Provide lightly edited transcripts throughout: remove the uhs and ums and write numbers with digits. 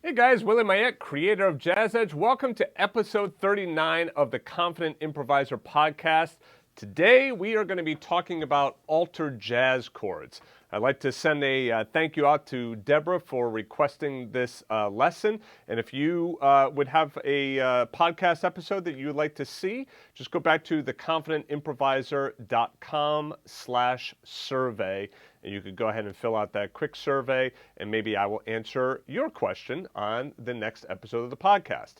Hey guys, Willie Mayette, creator of JAZZEDGE. Welcome to episode 39 of the Confident Improviser podcast. Today we are going to be talking about altered jazz chords. I'd like to send a thank you out to Deborah for requesting this lesson. And if you would have a podcast episode that you would like to see, just go back to theconfidentimproviser.com/survey. And you could go ahead and fill out that quick survey, and maybe I will answer your question on the next episode of the podcast.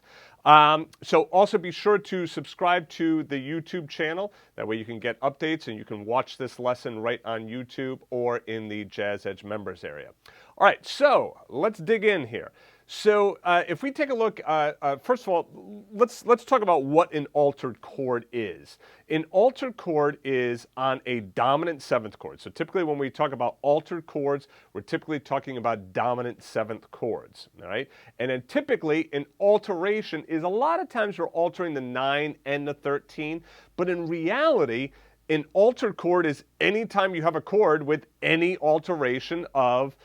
So also be sure to subscribe to the YouTube channel. That way you can get updates and you can watch this lesson right on YouTube or in the JAZZEDGE members area. All right, so let's dig in here. So if we take a look, first of all, let's talk about what an altered chord is. An altered chord is on a dominant seventh chord. So typically when we talk about altered chords, we're typically talking about dominant seventh chords, all right? And then typically an alteration is a lot of times we're altering the 9 and the 13, but in reality, an altered chord is any time you have a chord with any alteration of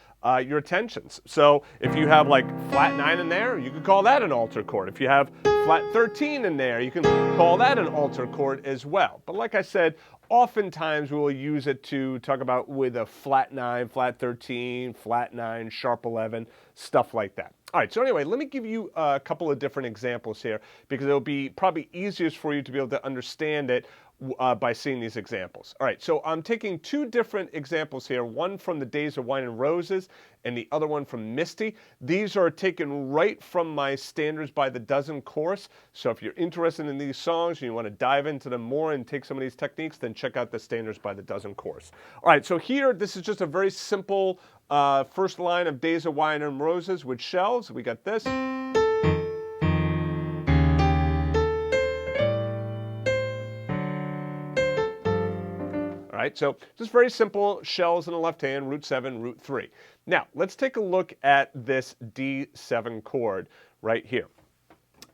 your tensions. So if you have like flat 9 in there, you could call that an altered chord. If you have flat 13 in there, you can call that an altered chord as well. But like I said, oftentimes we will use it to talk about with a flat 9, flat 13, flat 9, sharp 11, stuff like that. All right, so anyway, let me give you a couple of different examples here because it'll be probably easiest for you to be able to understand it by seeing these examples. All right, so I'm taking two different examples here, one from the Days of Wine and Roses and the other one from Misty. These are taken right from my Standards by the Dozen course. So if you're interested in these songs and you want to dive into them more and take some of these techniques, then check out the Standards by the Dozen course. All right, so here, this is just a very simple first line of Days of Wine and Roses with shells. We got this. All right, so just very simple shells in the left hand, root 7, root 3. Now, let's take a look at this D7 chord right here.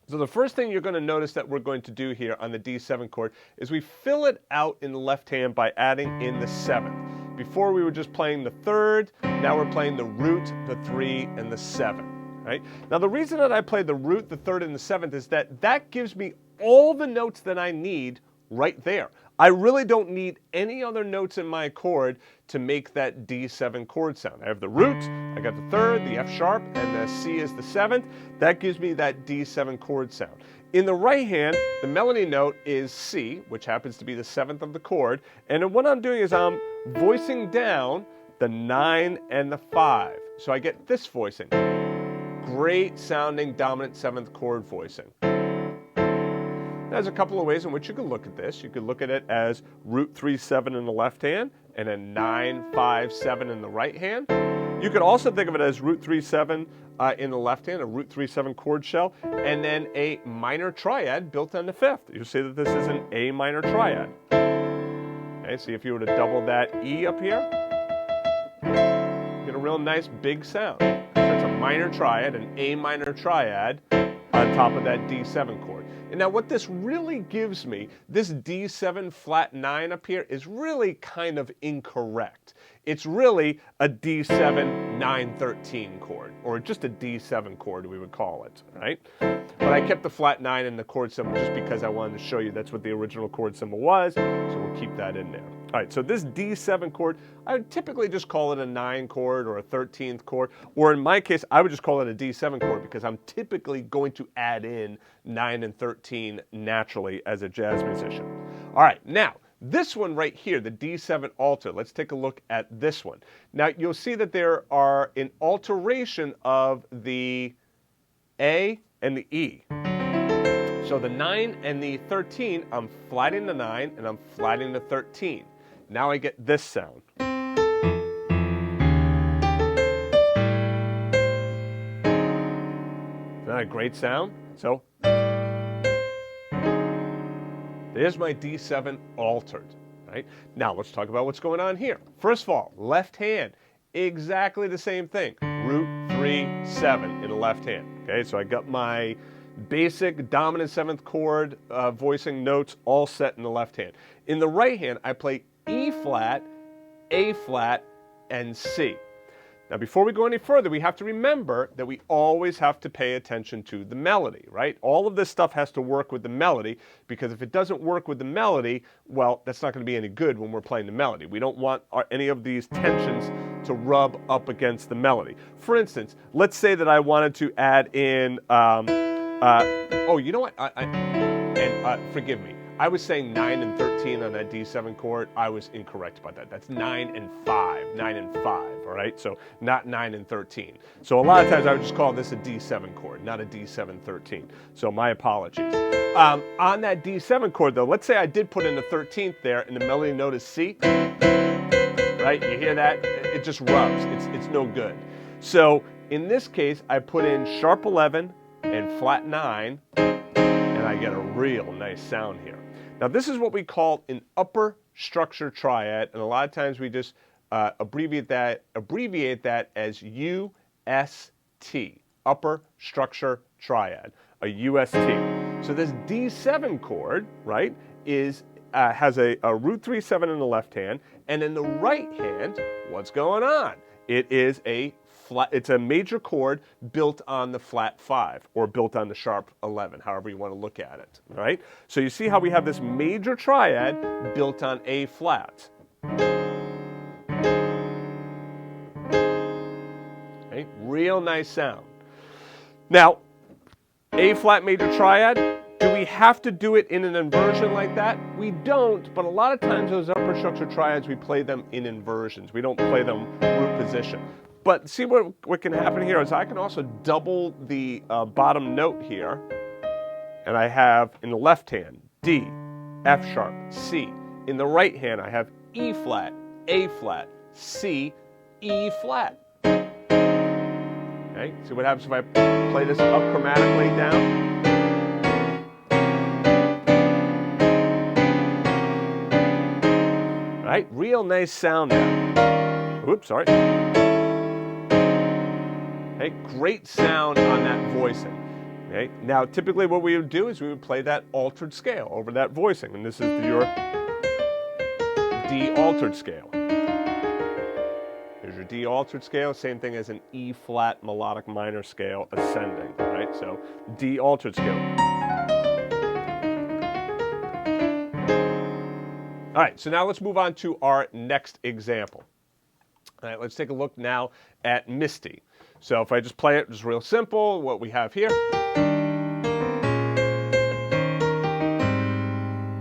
So the first thing you're going to notice that we're going to do here on the D7 chord is we fill it out in the left hand by adding in the 7th. Before we were just playing the 3rd, now we're playing the root, the 3, and the 7. Right? Now the reason that I play the root, the 3rd, and the 7th is that gives me all the notes that I need right there. I really don't need any other notes in my chord to make that D7 chord sound. I have the root, I got the 3rd, the F sharp, and the C is the 7th. That gives me that D7 chord sound. In the right hand, the melody note is C, which happens to be the 7th of the chord. And then what I'm doing is I'm voicing down the 9 and the 5. So I get this voicing. Great sounding dominant 7th chord voicing. There's a couple of ways in which you can look at this. You could look at it as root 3, 7 in the left hand and then 9, 5, 7 in the right hand. You could also think of it as root 3, 7 in the left hand, a root 3, 7 chord shell, and then a minor triad built on the 5th. You'll see that this is an A minor triad. Okay, see if you were to double that E up here, get a real nice big sound. So it's a minor triad, an A minor triad on top of that D7 chord. And now what this really gives me, this D7 flat 9 up here is really kind of incorrect. It's really a D7 913 chord, or just a D7 chord we would call it, right? But I kept the flat 9 in the chord symbol just because I wanted to show you that's what the original chord symbol was, so we'll keep that in there. All right, so this D7 chord, I would typically just call it a 9 chord or a 13th chord, or in my case, I would just call it a D7 chord because I'm typically going to add in 9 and 13 naturally as a jazz musician. All right, now, this one right here, the D7 alter, let's take a look at this one. Now, you'll see that there are an alteration of the A and the E. So the 9 and the 13, I'm flatting the 9 and I'm flatting the 13. Now I get this sound. Isn't that a great sound? So there's my D7 altered, right? Now let's talk about what's going on here. First of all, left hand, exactly the same thing. Root 3, 7 in the left hand. Okay, so I got my basic dominant 7th chord voicing notes all set in the left hand. In the right hand, I play E flat, A flat, and C. Now, before we go any further, we have to remember that we always have to pay attention to the melody, right? All of this stuff has to work with the melody, because if it doesn't work with the melody, well, that's not going to be any good when we're playing the melody. We don't want any of these tensions to rub up against the melody. For instance, let's say that I wanted to add in, oh, you know what? Forgive me. I was saying 9 and 13 on that D7 chord. I was incorrect about that. That's 9 and 5. 9 and 5, all right? So not 9 and 13. So a lot of times I would just call this a D7 chord, not a D7 13. So my apologies. On that D7 chord, though, let's say I did put in the 13th there, and the melody note is C. Right? You hear that? It just rubs. It's no good. So in this case, I put in sharp 11 and flat 9, and I get a real nice sound here. Now, this is what we call an upper structure triad, and a lot of times we just abbreviate that as UST, upper structure triad, a UST. So this D7 chord, right, has a root 3 7 in the left hand, and in the right hand, what's going on? It is it's a major chord built on the flat 5, or built on the sharp 11, however you want to look at it, right? So you see how we have this major triad built on A flat. Okay, real nice sound. Now, A flat major triad, do we have to do it in an inversion like that? We don't, but a lot of times those upper structure triads, we play them in inversions. We don't play them root position. But see what can happen here is I can also double the bottom note here, and I have in the left hand D, F sharp, C. In the right hand I have E flat, A flat, C, E flat. Okay, see what happens if I play this up chromatically down? Right, real nice sound there. Oops, sorry. Okay, great sound on that voicing. Okay, now typically what we would do is we would play that altered scale over that voicing, and this is your D altered scale. Here's your D altered scale, same thing as an E flat melodic minor scale ascending, right? So D altered scale. All right, so now let's move on to our next example. All right, let's take a look now at Misty. So if I just play it, just real simple, what we have here.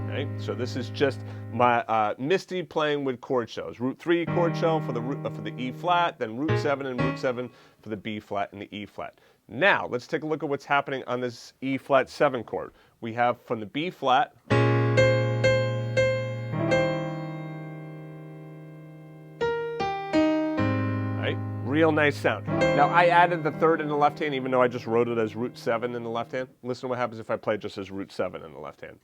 Okay, so this is just my Misty playing with chord shells. Root 3 chord shell for the E flat, then root 7 and root 7 for the B flat and the E flat. Now, let's take a look at what's happening on this E flat 7 chord. We have from the B flat, real nice sound. Now, I added the 3rd in the left hand, even though I just wrote it as root 7 in the left hand. Listen to what happens if I play just as root 7 in the left hand.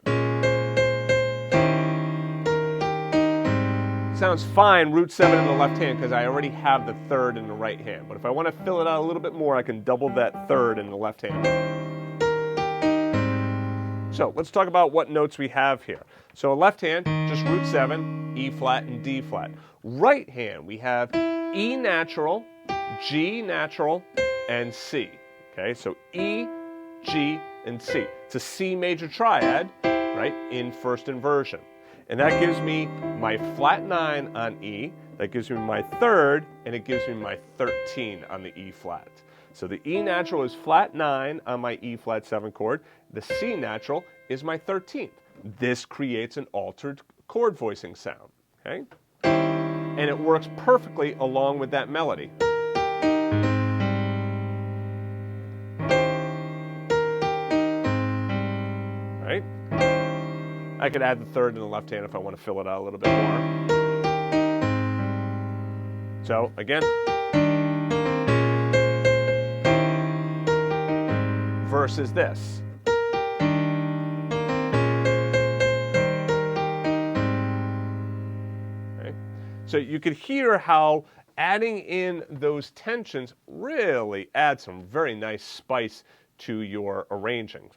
Sounds fine, root 7 in the left hand, because I already have the 3rd in the right hand. But if I want to fill it out a little bit more, I can double that 3rd in the left hand. So let's talk about what notes we have here. So left hand, just root 7, E flat, and D flat. Right hand, we have E natural, G natural, and C. Okay, so E, G, and C. It's a C major triad, right, in first inversion. And that gives me my flat 9 on E, that gives me my 3rd, and it gives me my 13 on the E flat. So the E natural is flat 9 on my E flat 7 chord. The C natural is my 13th. This creates an altered chord voicing sound, okay? And it works perfectly along with that melody. Right? I could add the 3rd in the left hand if I want to fill it out a little bit more. So, again, versus this. So you could hear how adding in those tensions really adds some very nice spice to your arranging.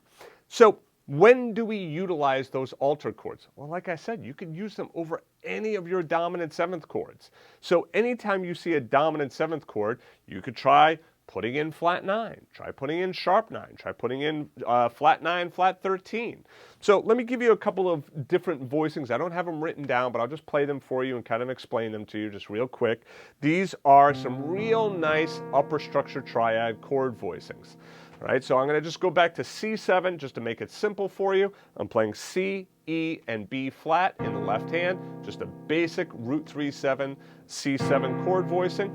So when do we utilize those altered chords? Well, like I said, you can use them over any of your dominant 7th chords. So anytime you see a dominant 7th chord, you could try putting in flat 9, try putting in sharp 9, try putting in flat 9, flat 13. So let me give you a couple of different voicings. I don't have them written down, but I'll just play them for you and kind of explain them to you just real quick. These are some real nice upper structure triad chord voicings. All right, so I'm going to just go back to C7 just to make it simple for you. I'm playing C, E, and B flat in the left hand, just a basic root 3/7 C7 chord voicing.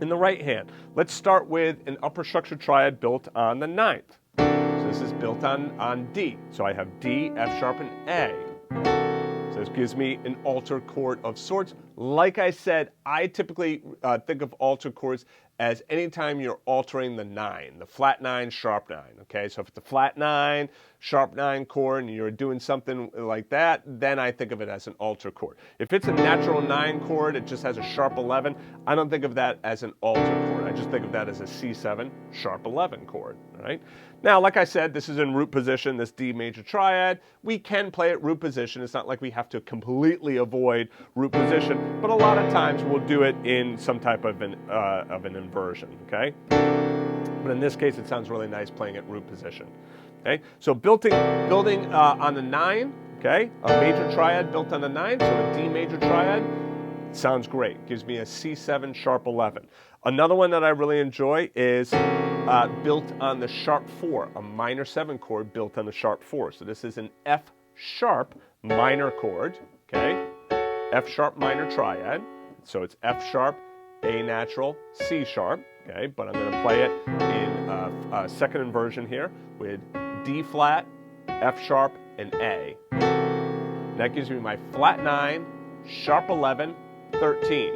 In the right hand, let's start with an upper structure triad built on the 9th. So this is built on D. So I have D, F sharp, and A. So this gives me an altered chord of sorts. Like I said, I typically think of altered chords as anytime you're altering the 9, the flat 9, sharp 9, okay? So if it's a flat 9, sharp 9 chord and you're doing something like that, then I think of it as an altered chord. If it's a natural 9 chord, it just has a sharp 11, I don't think of that as an altered chord. I just think of that as a C7 sharp 11 chord, all right? Now, like I said, this is in root position, this D major triad. We can play it root position. It's not like we have to completely avoid root position, but a lot of times we'll do it in some type of an inversion, okay? But in this case, it sounds really nice playing it root position, okay? So building on the 9, okay? A major triad built on the 9, so a D major triad sounds great. Gives me a C7 sharp 11. Another one that I really enjoy is built on the sharp 4, a minor 7 chord built on the sharp 4. So this is an F sharp minor chord, okay? F sharp minor triad. So it's F sharp, A natural, C sharp, okay? But I'm going to play it in a second inversion here with D flat, F sharp, and A. That gives me my flat 9, sharp 11, 13.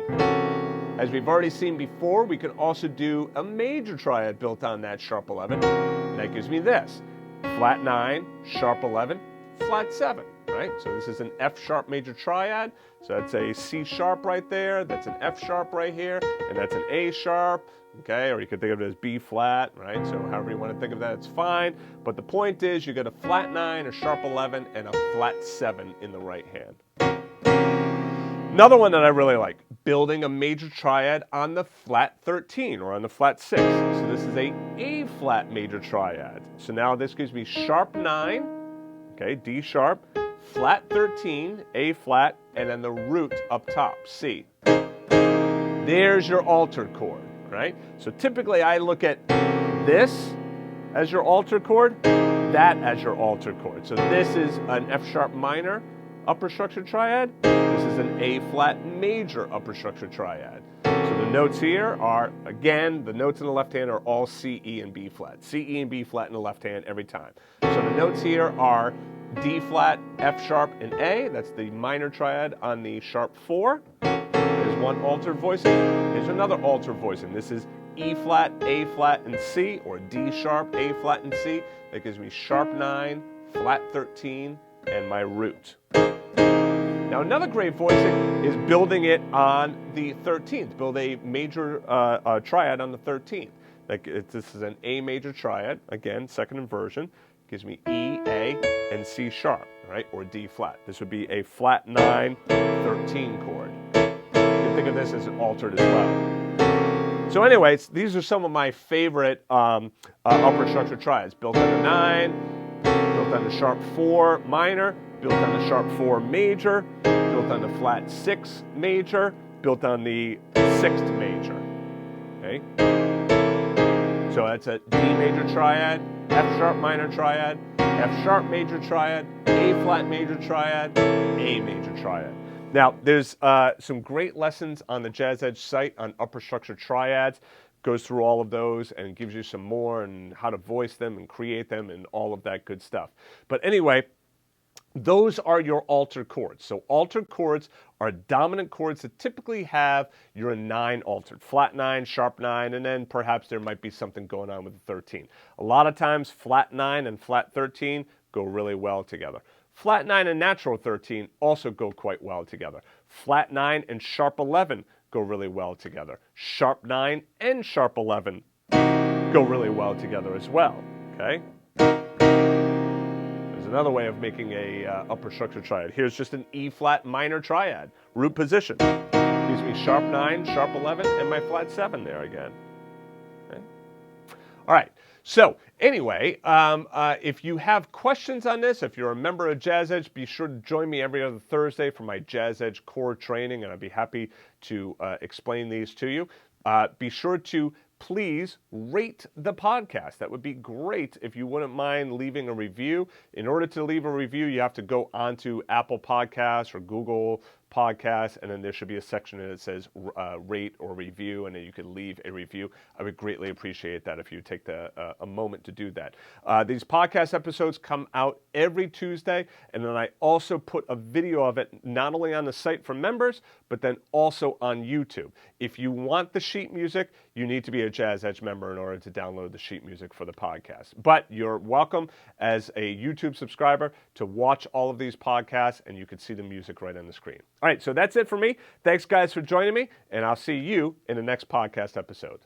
As we've already seen before, we can also do a major triad built on that sharp 11. And that gives me this, flat 9, sharp 11, flat 7, right? So this is an F sharp major triad. So that's a C sharp right there, that's an F sharp right here, and that's an A sharp, okay? Or you could think of it as B flat, right? So however you want to think of that, it's fine. But the point is you get a flat 9, a sharp 11, and a flat 7 in the right hand. Another one that I really like, building a major triad on the flat 13 or on the flat 6. So this is A flat major triad. So now this gives me sharp 9, okay, D sharp, flat 13, A flat, and then the root up top, C. There's your altered chord, right? So typically I look at this as your altered chord, that as your altered chord. So this is an F sharp minor upper structure triad. This is an A flat major upper structure triad. So the notes here are, again, the notes in the left hand are all C, E, and B flat. C, E, and B flat in the left hand every time. So the notes here are D flat, F sharp, and A. That's the minor triad on the sharp 4. There's one altered voicing. Here's another altered voicing. This is E flat, A flat, and C, or D sharp, A flat, and C. That gives me sharp 9, flat 13, and my root. Now another great voicing is building it on the 13th. Build a major triad on the 13th. This is an A major triad. Again, second inversion. Gives me E, A, and C sharp, right? Or D flat. This would be a flat 9, 13 chord. You can think of this as an altered as well. So anyways, these are some of my favorite upper structure triads. Built on the 9, built on the sharp 4 minor, built on the sharp 4 major, built on the flat 6 major, built on the 6th major, okay? So that's a D major triad, F sharp minor triad, F sharp major triad, A flat major triad, A major triad. Now, there's some great lessons on the Jazz Edge site on upper structure triads. Goes through all of those and gives you some more and how to voice them and create them and all of that good stuff. But anyway, those are your altered chords. So altered chords are dominant chords that typically have your 9 altered. Flat 9, sharp 9, and then perhaps there might be something going on with the 13. A lot of times flat 9 and flat 13 go really well together. Flat 9 and natural 13 also go quite well together. Flat 9 and sharp 11 go really well together. Sharp 9 and sharp 11 go really well together as well, okay? There's another way of making a upper structure triad. Here's just an E flat minor triad, root position. Gives me sharp 9, sharp 11, and my flat 7 there again. Okay. All right. So anyway, if you have questions on this, if you're a member of Jazz Edge, be sure to join me every other Thursday for my Jazz Edge Chord training, and I'd be happy to explain these to you. Be sure to please rate the podcast. That would be great if you wouldn't mind leaving a review. In order to leave a review, you have to go onto Apple Podcasts or Google Podcasts, and then there should be a section that says rate or review, and then you can leave a review. I would greatly appreciate that if you take a moment to do that. These podcast episodes come out every Tuesday, and then I also put a video of it not only on the site for members, but then also on YouTube. If you want the sheet music, you need to be a Jazz Edge member in order to download the sheet music for the podcast. But you're welcome as a YouTube subscriber to watch all of these podcasts, and you can see the music right on the screen. All right, so that's it for me. Thanks, guys, for joining me, and I'll see you in the next podcast episode.